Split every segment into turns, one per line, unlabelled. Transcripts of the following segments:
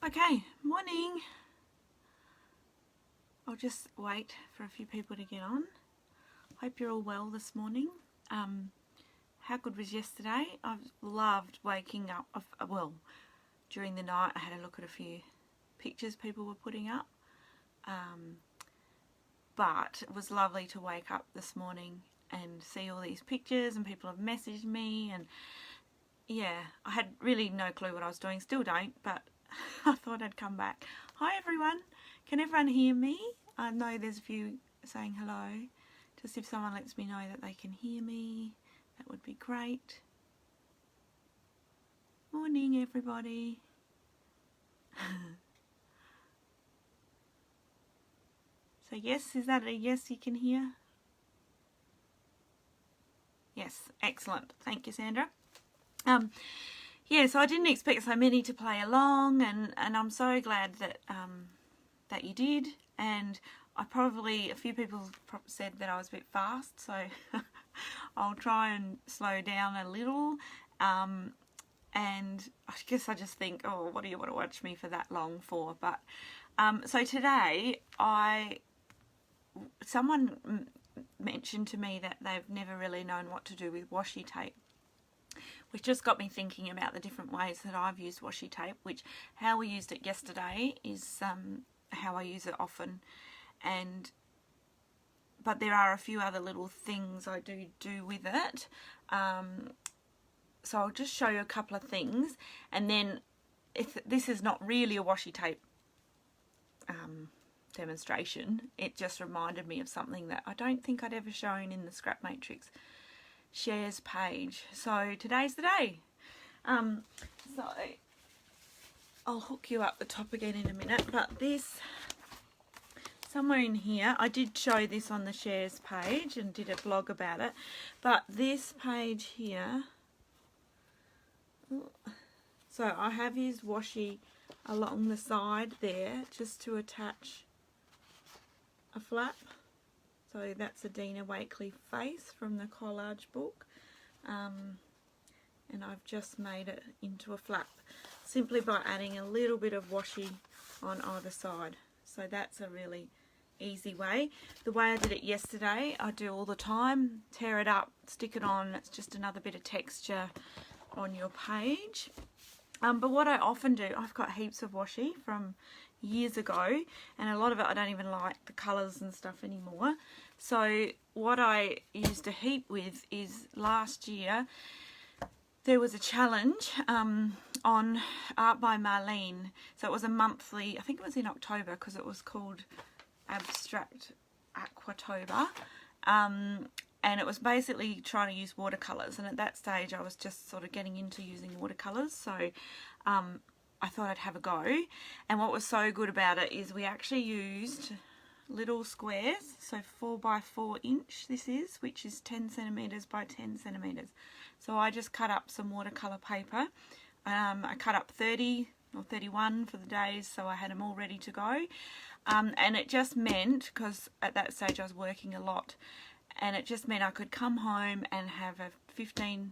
Okay, morning. I'll just wait for a few people to get on. Hope you're all well this morning. How good was yesterday? I've loved waking up. Well, during the night I had a look at a few pictures people were putting up. But it was lovely to wake up this morning and see all these pictures, and people have messaged me, and yeah, I had really no clue what I was doing, still don't, but I thought I'd come back. Hi everyone, can everyone hear me? I know there's a few saying hello. Just if someone lets me know that they can hear me, that would be great. Morning everybody. So yes, is that a yes you can hear? Yes, excellent. Thank you, Sandra. Yeah, so I didn't expect so many to play along, and I'm so glad that that you did. And a few people said that I was a bit fast, so I'll try and slow down a little. And I guess I just think, oh, what do you want to watch me for that long for? But so today, someone mentioned to me that they've never really known what to do with washi tape, which just got me thinking about the different ways that I've used washi tape, which how we used it yesterday is how I use it often. But there are a few other little things I do with it. So I'll just show you a couple of things, and then if this is not really a washi tape demonstration, it just reminded me of something that I don't think I'd ever shown in the Scrap Matrix shares page. So today's the day. So I'll hook you up the top again in a minute, but this, somewhere in here, I did show this on the shares page and did a blog about it, but this page here, so I have used washi along the side there just to attach a flap. So that's a Dina Wakeley face from the collage book, and I've just made it into a flap simply by adding a little bit of washi on either side. So that's a really easy way. The way I did it yesterday, I do all the time: tear it up, stick it on. It's just another bit of texture on your page. But what I often do, I've got heaps of washi from years ago, and a lot of it I don't even like the colours and stuff anymore. So what I used a heap with is last year there was a challenge on Art by Marlene. So it was a monthly, I think it was in October because it was called Abstract Aquatober. And it was basically trying to use watercolours, and at that stage I was just sort of getting into using watercolours, so I thought I'd have a go. And what was so good about it is we actually used little squares, so 4 by 4 inch this is, which is 10 centimetres by 10 centimetres. So I just cut up some watercolour paper. I cut up 30 or 31 for the days, so I had them all ready to go. And it just meant, because at that stage I was working a lot, and it just meant I could come home and have a 15-20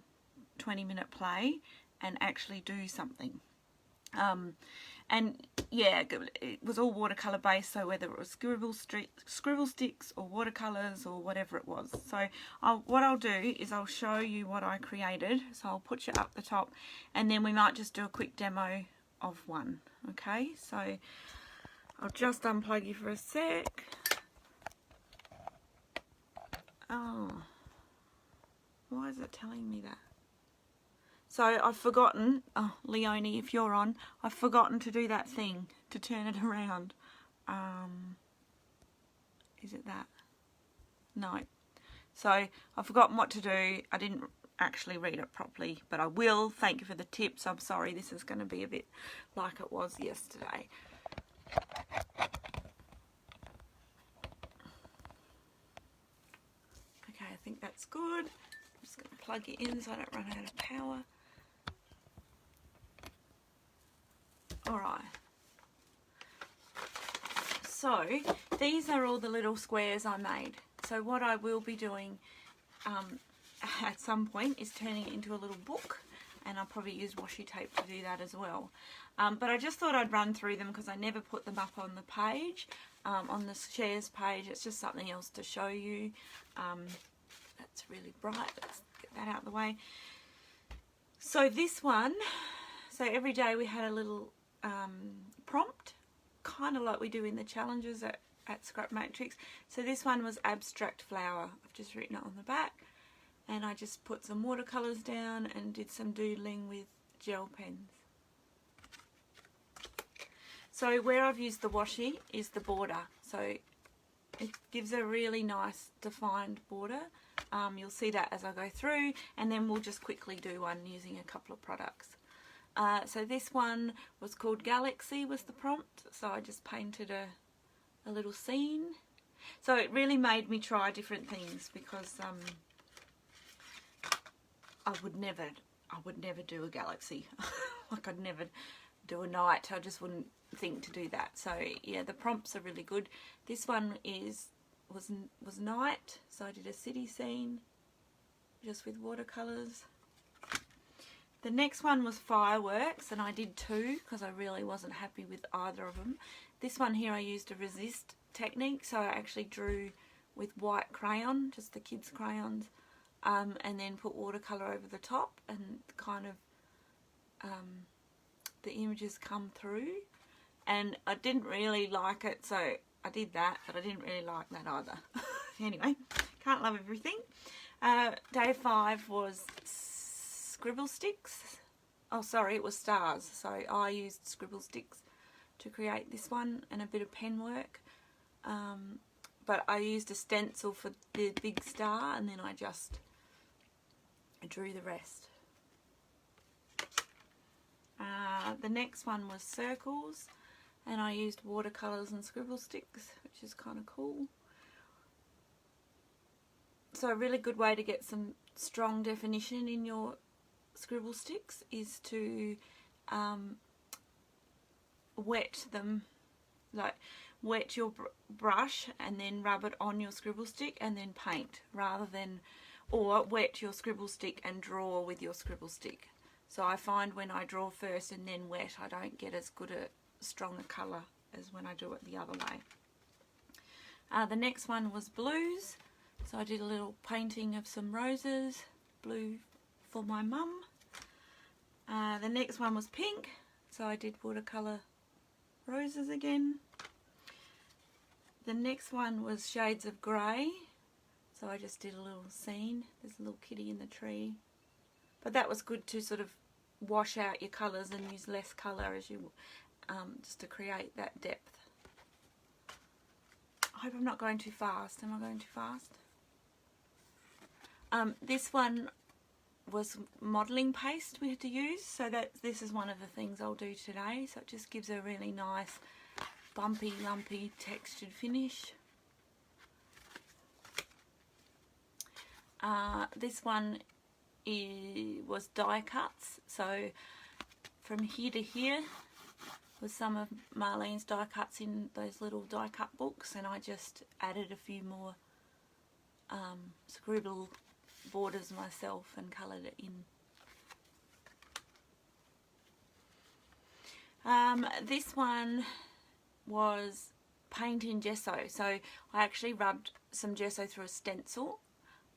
minute play and actually do something. And yeah, it was all watercolour based, so whether it was scribble sticks or watercolours or whatever it was. So what I'll do is I'll show you what I created, so I'll put you up the top, and then we might just do a quick demo of one. Okay, so I'll just unplug you for a sec. Oh, why is it telling me that? So I've forgotten, oh Leonie, if you're on, I've forgotten to do that thing, to turn it around. Is it that? No. So I've forgotten what to do. I didn't actually read it properly, but I will. Thank you for the tips. I'm sorry, this is going to be a bit like it was yesterday. Okay, I think that's good. I'm just going to plug it in so I don't run out of power. Alright, so these are all the little squares I made. So what I will be doing at some point is turning it into a little book, and I'll probably use washi tape to do that as well. But I just thought I'd run through them because I never put them up on the page, on the shares page. It's just something else to show you. That's really bright. Let's get that out of the way. So this one, so every day we had a little prompt, kind of like we do in the challenges at Scrap Matrix. So this one was abstract flower. I've just written it on the back, and I just put some watercolours down and did some doodling with gel pens. So where I've used the washi is the border. So it gives a really nice defined border. You'll see that as I go through, and then we'll just quickly do one using a couple of products. So this one was called Galaxy was the prompt, so I just painted a little scene. So it really made me try different things because I would never do a galaxy. Like I'd never do a night. I just wouldn't think to do that. So yeah, the prompts are really good. This one was night, so I did a city scene just with watercolors. The next one was fireworks, and I did two because I really wasn't happy with either of them. This one here I used a resist technique, so I actually drew with white crayon, just the kids' crayons, and then put watercolor over the top, and kind of the images come through. And I didn't really like it, so I did that, but I didn't really like that either. Anyway, can't love everything. Day 5 was scribble sticks. Oh, sorry, it was stars. So I used scribble sticks to create this one, and a bit of pen work. But I used a stencil for the big star, and then I just drew the rest. The next one was circles, and I used watercolors and scribble sticks, which is kind of cool. So a really good way to get some strong definition in your scribble sticks is to wet them, like wet your brush and then rub it on your scribble stick and then paint, rather than, or wet your scribble stick and draw with your scribble stick. So I find when I draw first and then wet, I don't get as good a stronger colour as when I do it the other way. The next one was blues, so I did a little painting of some roses, blue for my mum. The next one was pink, so I did watercolour roses again. The next one was shades of grey, so I just did a little scene. There's a little kitty in the tree, but that was good to sort of wash out your colours and use less colour as you just to create that depth. I hope I'm not going too fast. Am I going too fast? This one was modelling paste we had to use, so this is one of the things I'll do today. So it just gives a really nice bumpy, lumpy, textured finish. This one was die cuts, so from here to here was some of Marlene's die cuts in those little die cut books, and I just added a few more scribble borders myself and coloured it in. This one was paint in gesso, so I actually rubbed some gesso through a stencil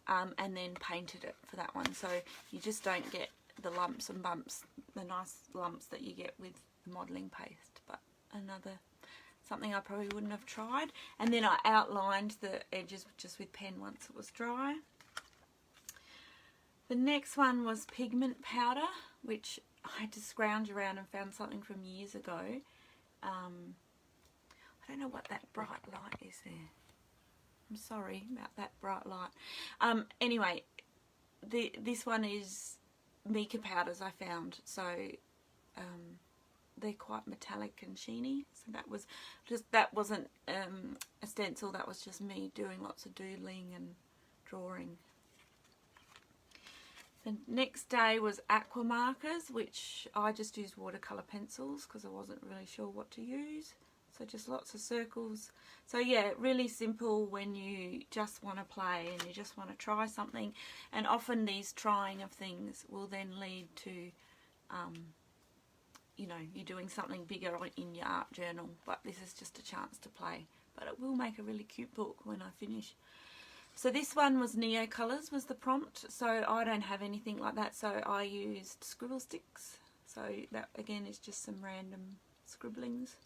and then painted it for that one, so you just don't get the lumps and bumps, the nice lumps that you get with the modelling paste. But something I probably wouldn't have tried. And then I outlined the edges just with pen once it was dry. The next one was pigment powder, which I had to scrounge around and found something from years ago. I don't know what that bright light is there. I'm sorry about that bright light. Anyway, this one is mica powders I found, so they're quite metallic and sheeny. So that wasn't a stencil. That was just me doing lots of doodling and drawing. The next day was aqua markers, which I just used watercolour pencils because I wasn't really sure what to use. So just lots of circles. So yeah, really simple when you just want to play and you just want to try something. And often these trying of things will then lead to, you know, you're doing something bigger in your art journal. But this is just a chance to play. But it will make a really cute book when I finish. So this one was Neo Colours was the prompt. So I don't have anything like that. So I used scribble sticks. So that again is just some random scribblings.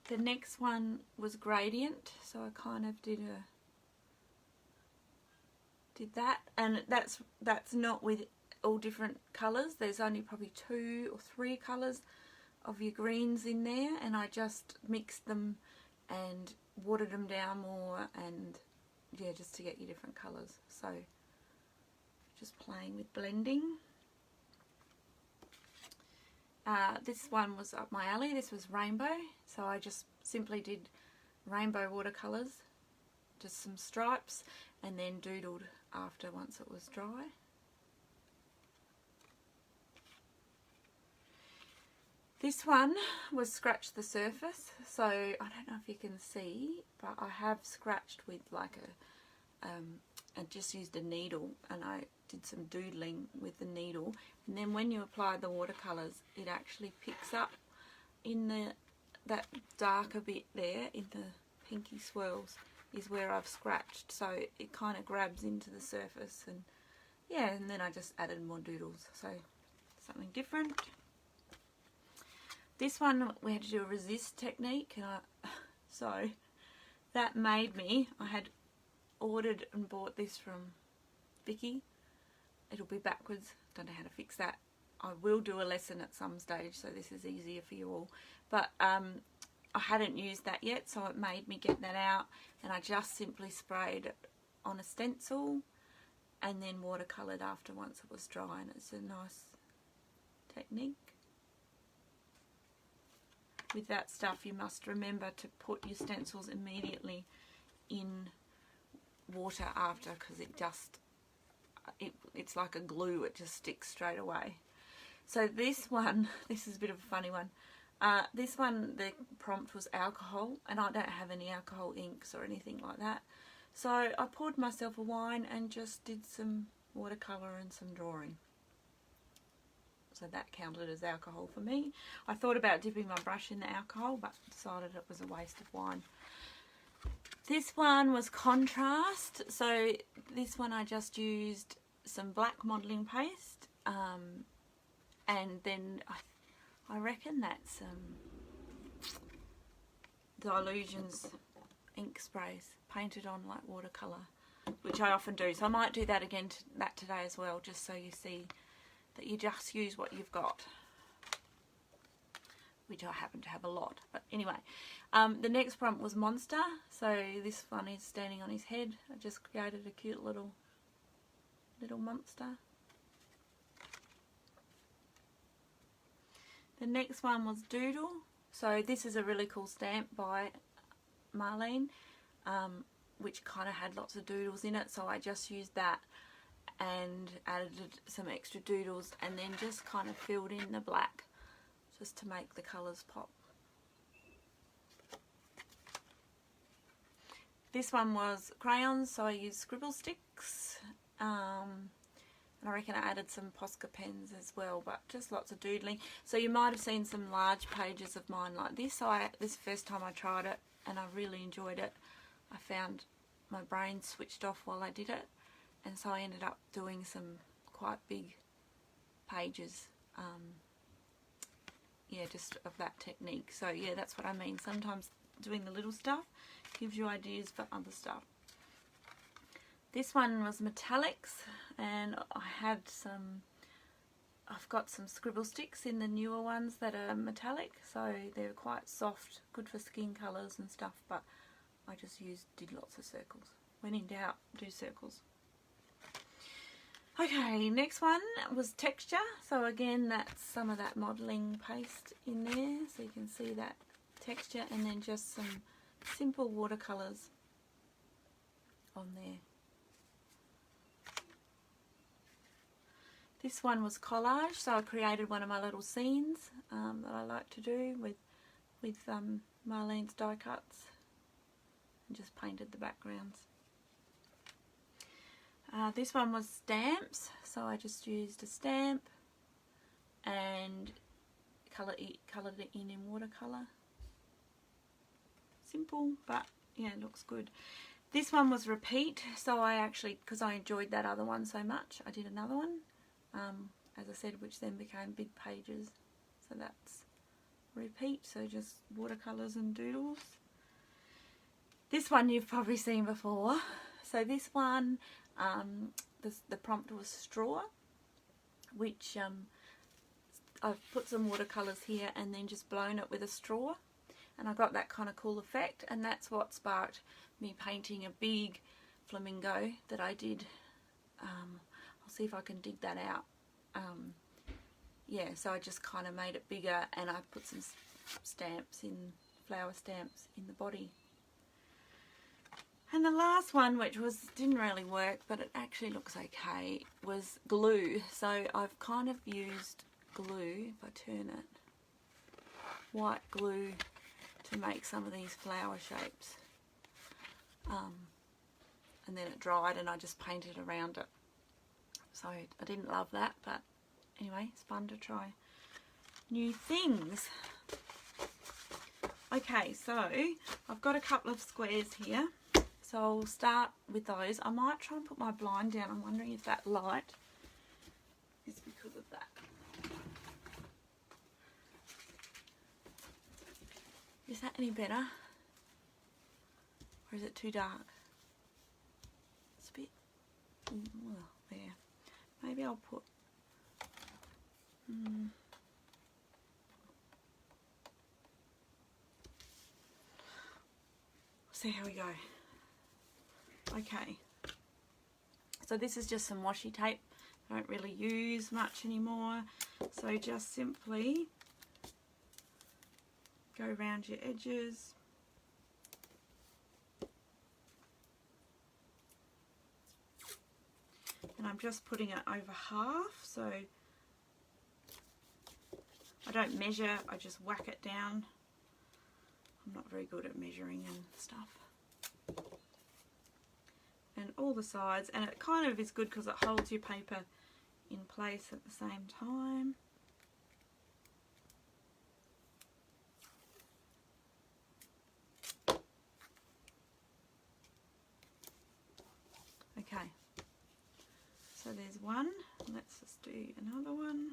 The next one was gradient, so I kind of did that, and that's not with all different colours. There's only probably 2 or 3 colours of your greens in there, and I just mixed them and watered them down more, and yeah, just to get your different colours. So just playing with blending. This one was up my alley. This was rainbow, so I just simply did rainbow watercolours, just some stripes, and then doodled after once it was dry. This one was scratch the surface, so I don't know if you can see, but I have scratched with like I just used a needle, and I did some doodling with the needle, and then when you apply the watercolours, it actually picks up in that darker bit there, in the pinky swirls, is where I've scratched, so it kind of grabs into the surface, and yeah, and then I just added more doodles, so something different. This one we had to do a resist technique, and so that made me, I had ordered and bought this from Vicky. It'll be backwards, don't know how to fix that. I will do a lesson at some stage, so this is easier for you all, but I hadn't used that yet, so it made me get that out, and I just simply sprayed it on a stencil and then watercoloured after once it was dry, and it's a nice technique. With that stuff, you must remember to put your stencils immediately in water after, because it just it's like a glue, it just sticks straight away. So this one, this is a bit of a funny one. This one, the prompt was alcohol, and I don't have any alcohol inks or anything like that, so I poured myself a wine and just did some watercolour and some drawing. So that counted as alcohol for me. I thought about dipping my brush in the alcohol, but decided it was a waste of wine. This one was contrast. So this one I just used some black modelling paste, and then I reckon that's Dilutions ink sprays painted on like watercolour, which I often do. So I might do that again today as well, just so you see that you just use what you've got, which I happen to have a lot. But anyway, the next prompt was monster. So this one is standing on his head. I just created a cute little monster. The next one was doodle. So this is a really cool stamp by Marlene, which kind of had lots of doodles in it. So I just used that and added some extra doodles, and then just kind of filled in the black just to make the colours pop. This one was crayons, so I used scribble sticks, and I reckon I added some Posca pens as well, but just lots of doodling. So you might have seen some large pages of mine like this. So this first time I tried it, and I really enjoyed it. I found my brain switched off while I did it, and so I ended up doing some quite big pages, yeah, just of that technique. So yeah, that's what I mean. Sometimes doing the little stuff gives you ideas for other stuff. This one was metallics, and I've got some scribble sticks in the newer ones that are metallic, so they're quite soft, good for skin colours and stuff, but I just did lots of circles. When in doubt, do circles. Okay, next one was texture. So again, that's some of that modelling paste in there, so you can see that texture, and then just some simple watercolours on there. This one was collage, so I created one of my little scenes that I like to do with with Marlene's die cuts and just painted the backgrounds. This one was stamps, so I just used a stamp and coloured it in watercolour. Simple, but yeah, it looks good. This one was repeat, so I actually, because I enjoyed that other one so much, I did another one, as I said, which then became big pages. So that's repeat, so just watercolours and doodles. This one you've probably seen before. So this one, the prompt was straw, which I've put some watercolours here and then just blown it with a straw, and I got that kind of cool effect, and that's what sparked me painting a big flamingo that I did. I'll see if I can dig that out. Yeah, so I just kind of made it bigger, and I put some stamps in, flower stamps in the body. And the last one, which didn't really work, but it actually looks okay, was glue. So I've kind of used glue, if I turn it, white glue, to make some of these flower shapes. And then it dried and I just painted around it. So I didn't love that, but anyway, it's fun to try new things. Okay, so I've got a couple of squares here, so I'll start with those. I might try and put my blind down. I'm wondering if that light is because of that. Is that any better? Or is it too dark? It's a bit, well, there. Maybe I'll put, see how we go. Okay. So this is just some washi tape. I don't really use much anymore. So just simply go around your edges. And I'm just putting it over half, so I don't measure, I just whack it down. I'm not very good at measuring and stuff. And all the sides, and it kind of is good because it holds your paper in place at the same time. Okay. So there's one, let's just do another one.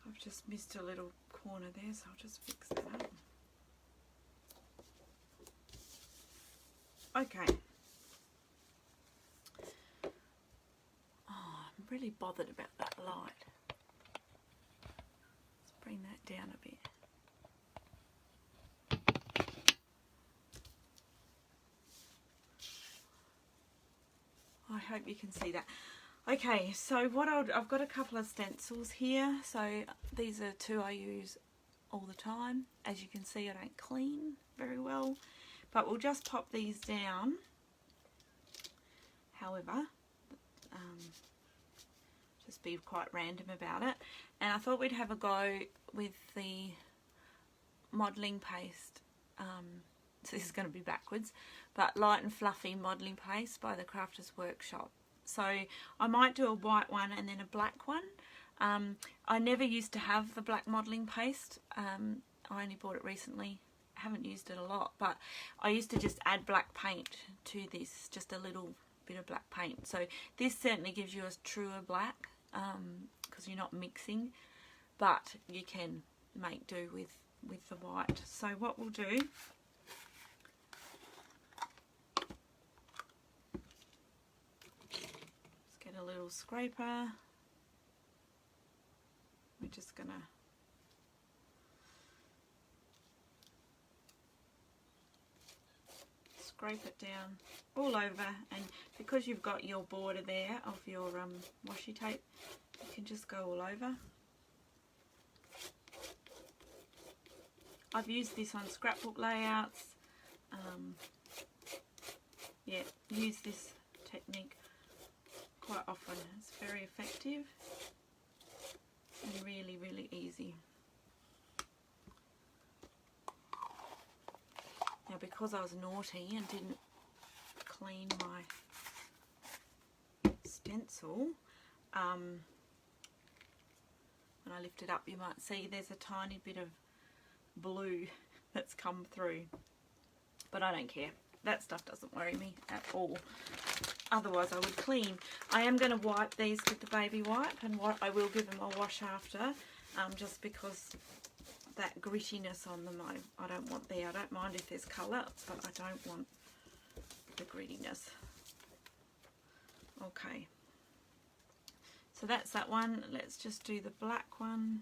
I've just missed a little corner there, so I'll just fix that up. Okay. Oh, I'm really bothered about that light. Let's bring that down a bit. I hope you can see that. Okay, so what I've got a couple of stencils here. So these are two I use all the time. As you can see, I don't clean very well, but we'll just pop these down. However, just be quite random about it. And I thought we'd have a go with the modelling paste. So this is going to be backwards, but Light and Fluffy modelling paste by the Crafters Workshop. So I might do a white one and then a black one. I never used to have the black modelling paste. I only bought it recently. I haven't used it a lot, but I used to just add black paint to this, just a little bit of black paint. So this certainly gives you a truer black because you're not mixing, but you can make do with the white. So what we'll do, our little scraper. We're just going to scrape it down all over, and because you've got your border there of your washi tape, you can just go all over. I've used this on scrapbook layouts. Yeah, use this technique quite often. It's very effective and really, really easy. Now, because I was naughty and didn't clean my stencil, when I lift it up, you might see there's a tiny bit of blue that's come through, but I don't care. That stuff doesn't worry me at all. Otherwise I would clean. I am going to wipe these with the baby wipe, and I will give them a wash after, just because that grittiness on them I don't want there. I don't mind if there's colour, but I don't want the grittiness. Okay, so that's that one. Let's just do the black one.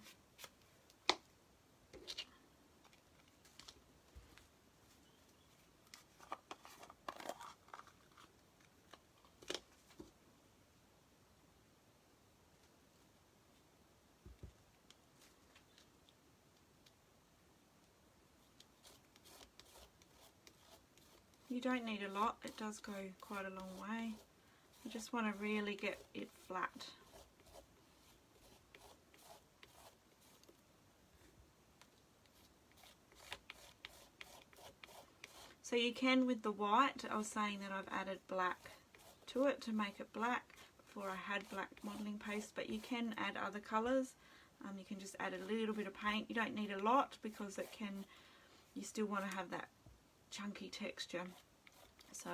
You don't need a lot, it does go quite a long way. You just want to really get it flat. So you can with the white, I was saying that I've added black to it to make it black before I had black modelling paste, but you can add other colours. You can just add a little bit of paint. You don't need a lot because you still want to have that chunky texture. So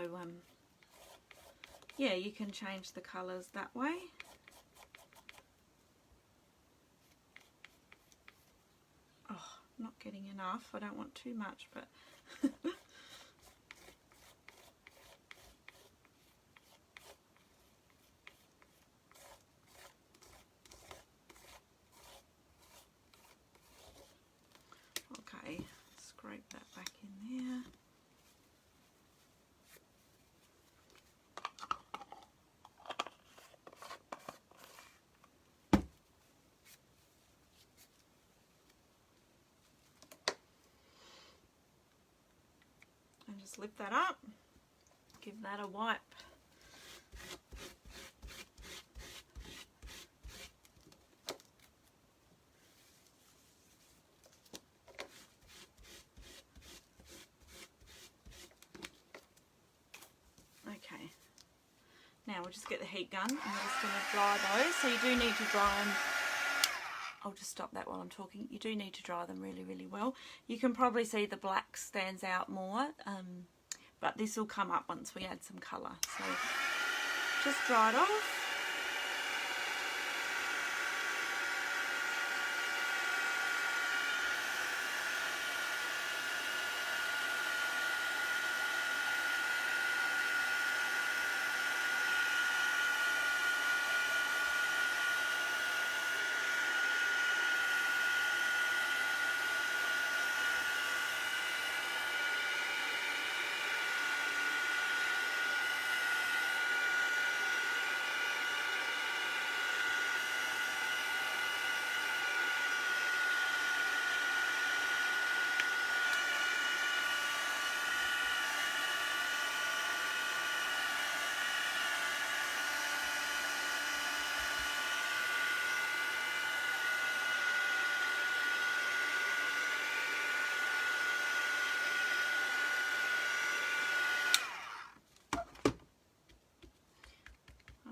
yeah, you can change the colours that way. Oh, not getting enough. I don't want too much, but okay, scrape that back in there. Just lift that up, give that a wipe. Okay, now we'll just get the heat gun and we're just going to dry those. So you do need to dry them. I'll just stop that while I'm talking. You do need to dry them really, really well. You can probably see the black stands out more, but this will come up once we add some colour. So just dry it off.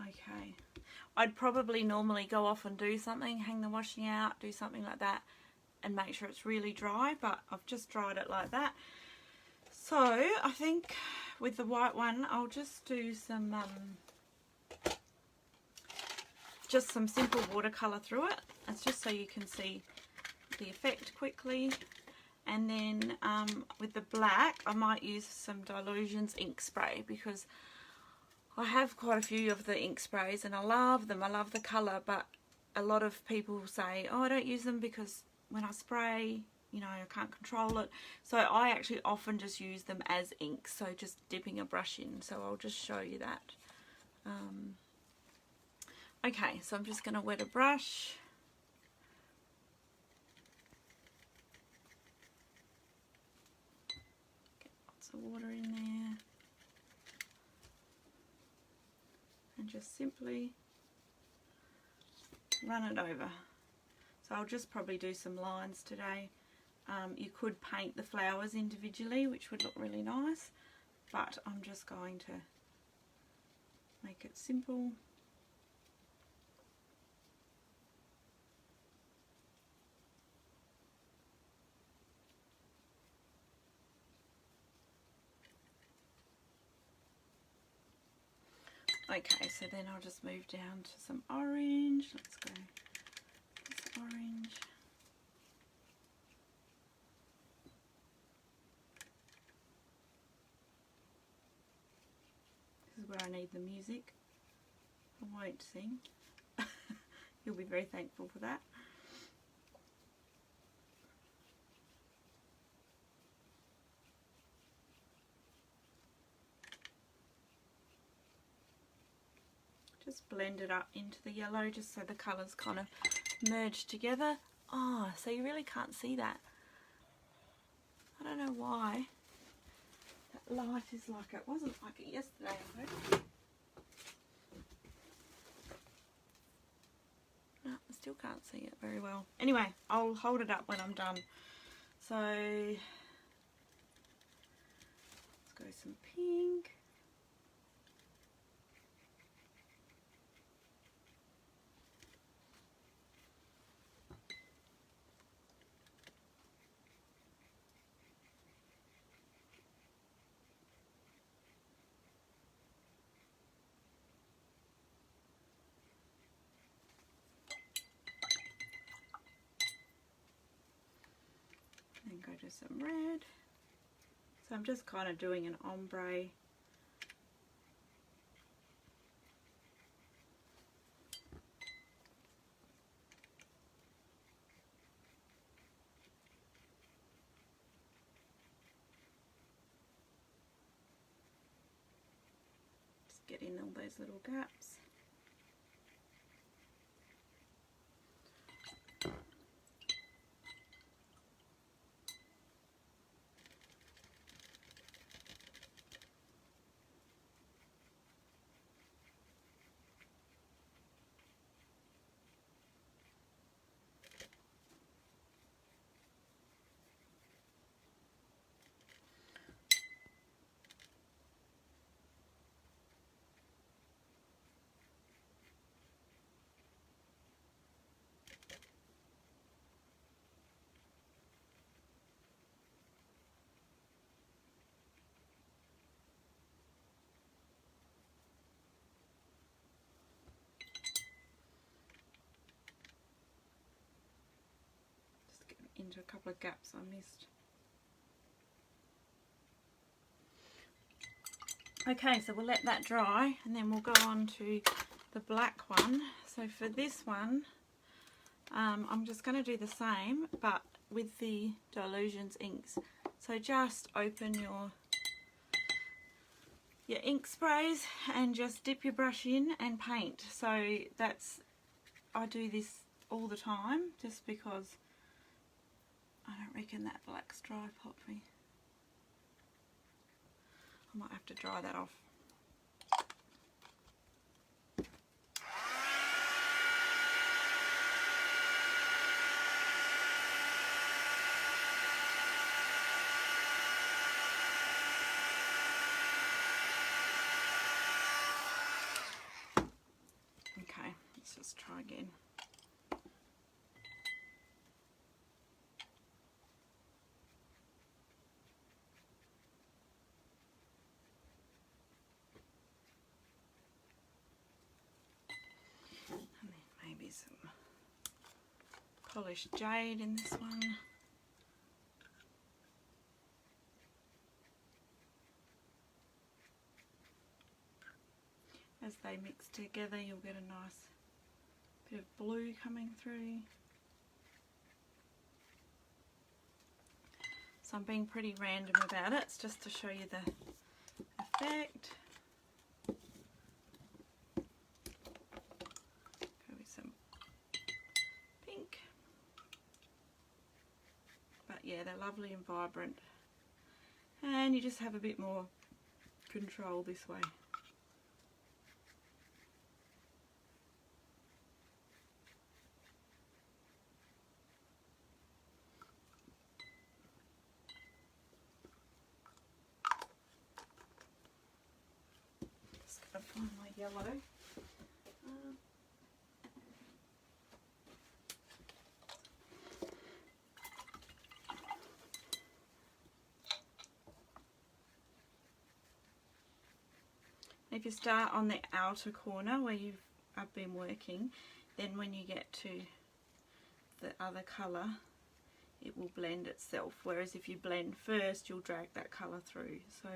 Okay, I'd probably normally go off and do something, hang the washing out, do something like that and make sure it's really dry, but I've just dried it like that. So I think with the white one I'll just do some just some simple watercolour through it. It's just so you can see the effect quickly. And then with the black I might use some Dilutions ink spray because I have quite a few of the ink sprays and I love them. I love the colour, but a lot of people say, oh, I don't use them because when I spray, you know, I can't control it. So I actually often just use them as ink, so just dipping a brush in. So I'll just show you that. Okay, so I'm just going to wet a brush. Get lots of water in there. And just simply run it over. So I'll just probably do some lines today. You could paint the flowers individually, which would look really nice, but I'm just going to make it simple. Okay, so then I'll just move down to some orange. Let's go this orange. This is where I need the music. I won't sing. You'll be very thankful for that. Just blend it up into the yellow just so the colours kind of merge together. Oh, so you really can't see that. I don't know why. That light is like it wasn't like it yesterday, I hope. No, I still can't see it very well. Anyway, I'll hold it up when I'm done. So, let's go some pink. And go to some red. So I'm just kind of doing an ombre. Just get in all those little gaps. Into a couple of gaps I missed. Okay, so we'll let that dry and then we'll go on to the black one. So for this one, I'm just going to do the same but with the Dilutions inks. So just open your ink sprays and just dip your brush in and paint. So I do this all the time just because I don't reckon that black's dry properly. I might have to dry that off. Okay, let's just try again. Some polished jade in this one. they mix together you'll get a nice bit of blue coming through. So I'm being pretty random about it. It's just to show you the effect. Go with some pink. But yeah, they're lovely and vibrant. And you just have a bit more control this way. Find my yellow. If you start on the outer corner where I've been working, then when you get to the other colour it will blend itself, whereas if you blend first you'll drag that colour through. So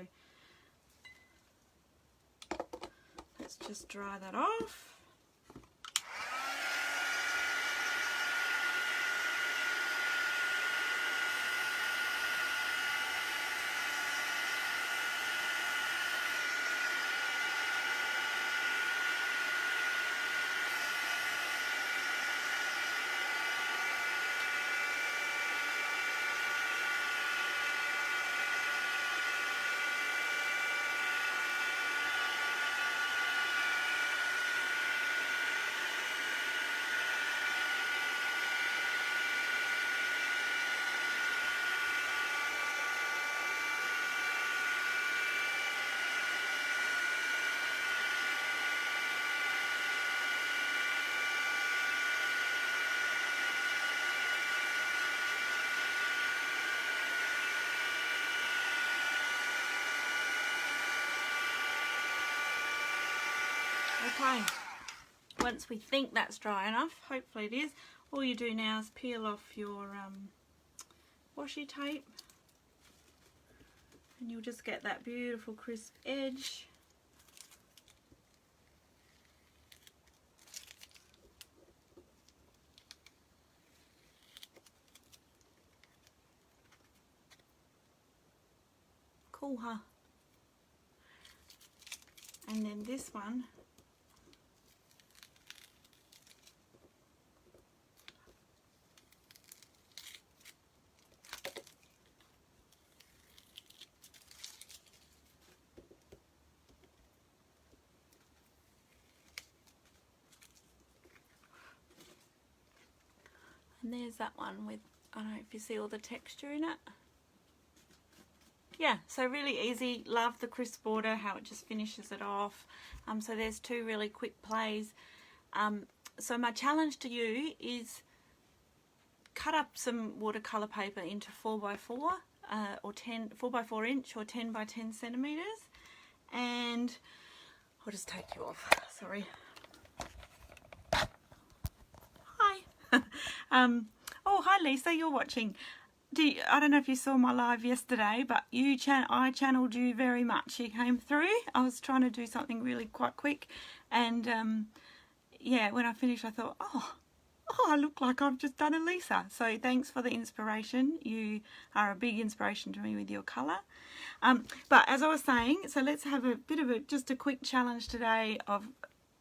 let's just dry that off. Okay, once we think that's dry enough, hopefully it is, all you do now is peel off your washi tape and you'll just get that beautiful crisp edge. Cool, huh? And then this one, and there's that one with, I don't know if you see all the texture in it. Yeah, so really easy. Love the crisp border, how it just finishes it off. So there's two really quick plays. So my challenge to you is cut up some watercolour paper into 4x4 or 4x4 inch or 10 by 10 centimetres, and I'll just take you off, sorry. Hi. Oh, hi Lisa, you're watching. I don't know if you saw my live yesterday, but I channeled you very much. You came through. I was trying to do something really quite quick, and yeah, when I finished I thought, oh, I look like I've just done a Lisa. So thanks for the inspiration. You are a big inspiration to me with your colour. But as I was saying, so let's have a bit of just a quick challenge today of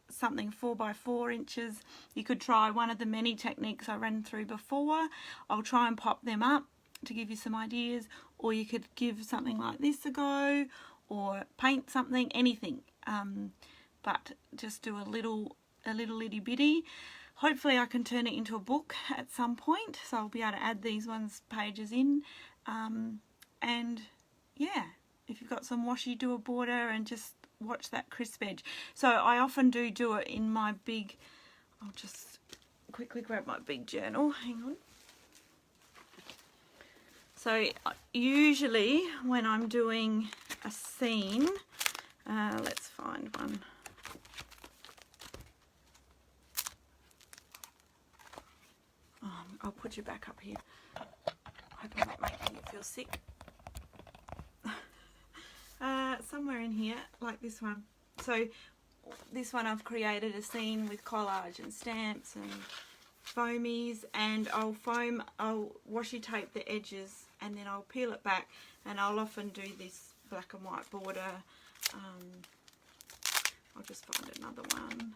something 4x4 inches. You could try one of the many techniques I ran through before. I'll try and pop them up to give you some ideas, or you could give something like this a go, or paint something, anything, but just do a little itty bitty. Hopefully I can turn it into a book at some point, so I'll be able to add these pages in, and yeah, if you've got some washi, do a border and just watch that crisp edge. So I often do it in my big, I'll just quickly grab my big journal, hang on. So usually when I'm doing a scene, let's find one. I'll put you back up here. I hope I'm not making you feel sick. Somewhere in here, like this one. So this one I've created a scene with collage and stamps and foamies, and I'll washi tape the edges and then I'll peel it back, and I'll often do this black and white border. I'll just find another one.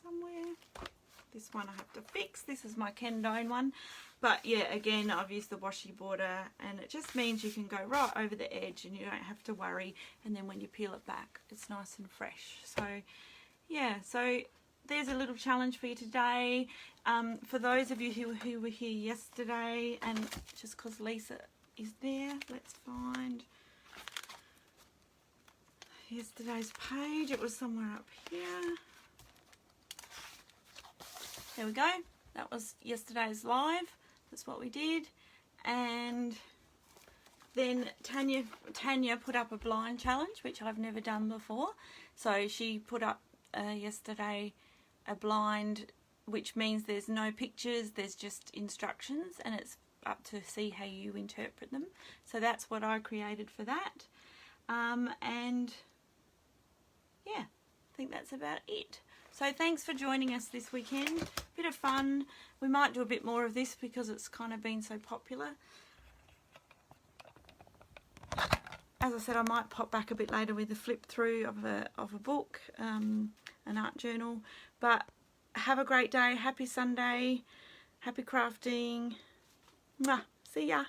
Somewhere. This one I have to fix. This is my Kendone one. But yeah, again, I've used the washi border, and it just means you can go right over the edge and you don't have to worry. And then when you peel it back, it's nice and fresh. So yeah, so there's a little challenge for you today. For those of you who were here yesterday, and just because Lisa is there, let's find yesterday's page. It was somewhere up here. There we go. That was yesterday's live. That's what we did. And then Tanya put up a blind challenge, which I've never done before. So she put up yesterday a blind, which means there's no pictures, there's just instructions, and it's up to see how you interpret them. So that's what I created for that. And yeah, I think that's about it. So thanks for joining us this weekend. Bit of fun. We might do a bit more of this because it's kind of been so popular. As I said, I might pop back a bit later with a flip through of a book, an art journal. But have a great day. Happy Sunday. Happy crafting. Mwah. See ya.